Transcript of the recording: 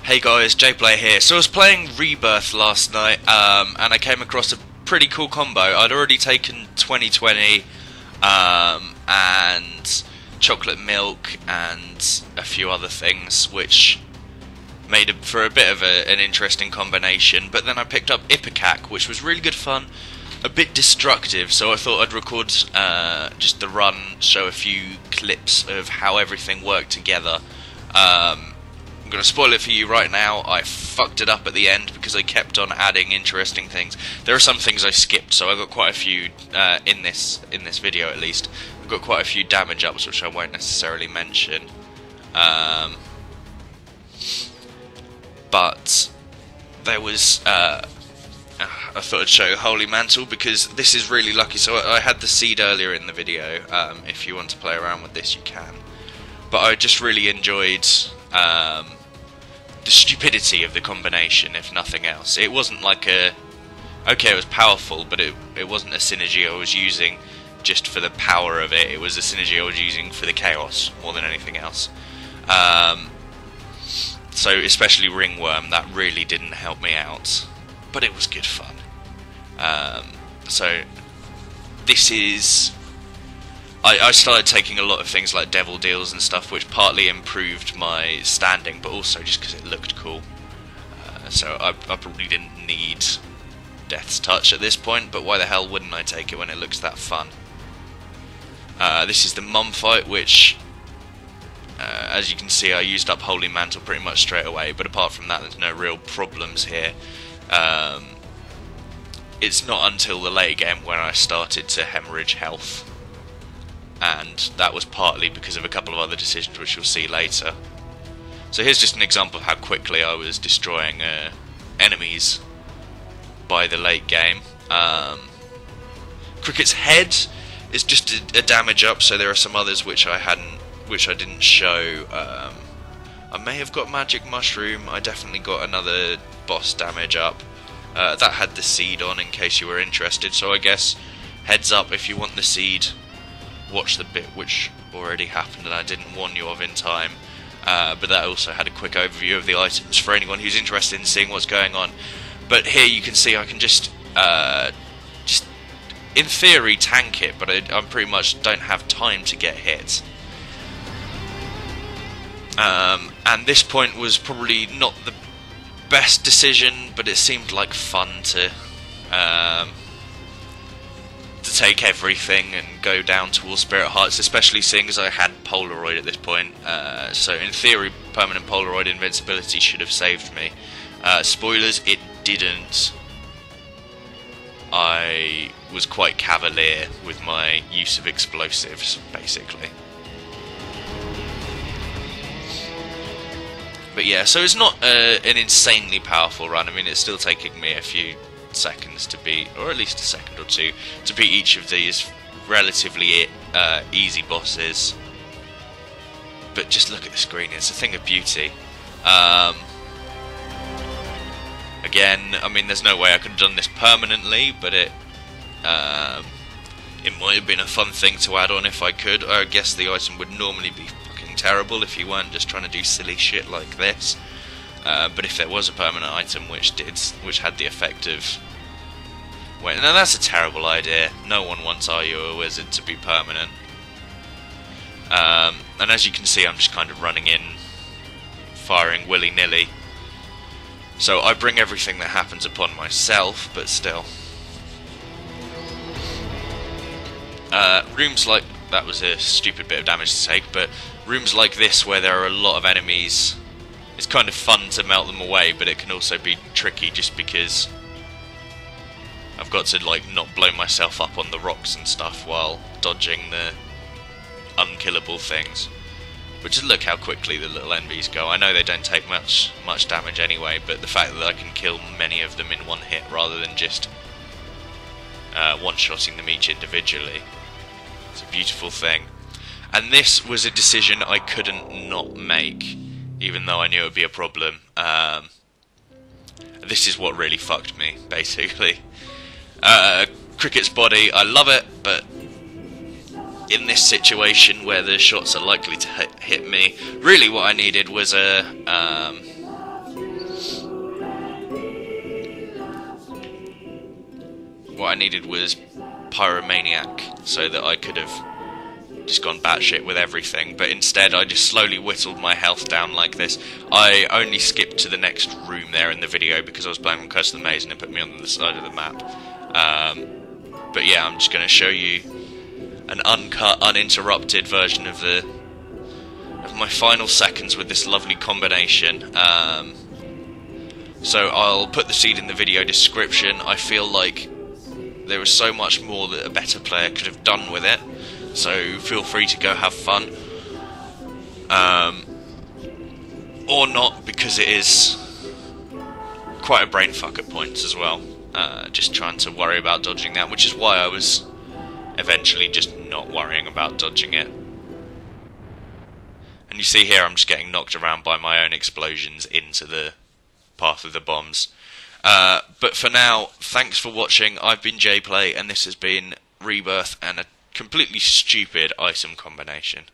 Hey guys, JPlayer here. So I was playing Rebirth last night, and I came across a pretty cool combo. I'd already taken 2020, and chocolate milk, and a few other things, which made it for a bit of an interesting combination. But then I picked up Ipecac, which was really good fun, a bit destructive, so I thought I'd record just the run, show a few clips of how everything worked together. I'm going to spoil it for you right now. I fucked it up at the end because I kept on adding interesting things. There are some things I skipped, so I've got quite a few in this video at least. I've got quite a few damage ups which I won't necessarily mention. But there was I thought I'd show Holy Mantle because this is really lucky. So I had the seed earlier in the video. If you want to play around with this, you can. But I just really enjoyed the stupidity of the combination, if nothing else. It wasn't like okay, it was powerful, but it wasn't a synergy I was using just for the power of it. It was a synergy I was using for the chaos more than anything else. So especially Ringworm, that really didn't help me out, but it was good fun. So this is... I started taking a lot of things like Devil Deals and stuff, which partly improved my standing, but also just because it looked cool. So I probably didn't need Death's Touch at this point, but why the hell wouldn't I take it when it looks that fun? This is the Mum fight, which, as you can see, I used up Holy Mantle pretty much straight away, but apart from that, there's no real problems here. It's not until the late game when I started to hemorrhage health. And that was partly because of a couple of other decisions which you'll see later. So here's just an example of how quickly I was destroying enemies by the late game. Cricket's head is just a damage up, so there are some others which I didn't show. I may have got Magic Mushroom. I definitely got another boss damage up. That had the seed on in case you were interested, so I guess heads up if you want the seed. Watch the bit which already happened and I didn't warn you of in time, but that also had a quick overview of the items for anyone who's interested in seeing what's going on. But here you can see I can just in theory tank it, but I pretty much don't have time to get hit. And this point was probably not the best decision, but it seemed like fun to take everything and go down towards Spirit Hearts, especially seeing as I had Polaroid at this point. So in theory, permanent Polaroid invincibility should have saved me. Spoilers, it didn't. I was quite cavalier with my use of explosives, basically. But yeah, so it's not an insanely powerful run. I mean, it's still taking me a few seconds to beat, or at least a second or two, to beat each of these relatively easy bosses. But just look at the screen, it's a thing of beauty. Again, I mean, there's no way I could have done this permanently, but it might have been a fun thing to add on if I could. I guess the item would normally be fucking terrible if you weren't just trying to do silly shit like this. But if there was a permanent item which had the effect of... Wait, now that's a terrible idea. No one wants Are You a Wizard to be permanent. And as you can see, I'm just kind of running in, firing willy-nilly. So I bring everything that happens upon myself, but still. Rooms like... That was a stupid bit of damage to take, but rooms like this where there are a lot of enemies... It's kind of fun to melt them away, but it can also be tricky just because I've got to like not blow myself up on the rocks and stuff while dodging the unkillable things. But just look how quickly the little enemies go. I know they don't take much damage anyway, but the fact that I can kill many of them in one hit rather than just one-shotting them each individually, it's a beautiful thing. And this was a decision I couldn't not make, even though I knew it would be a problem. This is what really fucked me, basically. Cricket's body, I love it, but in this situation where the shots are likely to hit me, really what I needed was a what I needed was Pyromaniac, so that I could have just gone batshit with everything, but instead I just slowly whittled my health down like this. I only skipped to the next room there in the video because I was playing on Curse of the Maze and it put me on the side of the map. But yeah, I'm just going to show you an uncut, uninterrupted version of my final seconds with this lovely combination. So I'll put the seed in the video description. I feel like there was so much more that a better player could have done with it, so feel free to go have fun. Or not, because it is quite a brain fuck at points as well. Just trying to worry about dodging that, which is why I was eventually just not worrying about dodging it. And you see here I'm just getting knocked around by my own explosions into the path of the bombs. But for now, thanks for watching. I've been JPlay, and this has been Rebirth and a completely stupid item combination.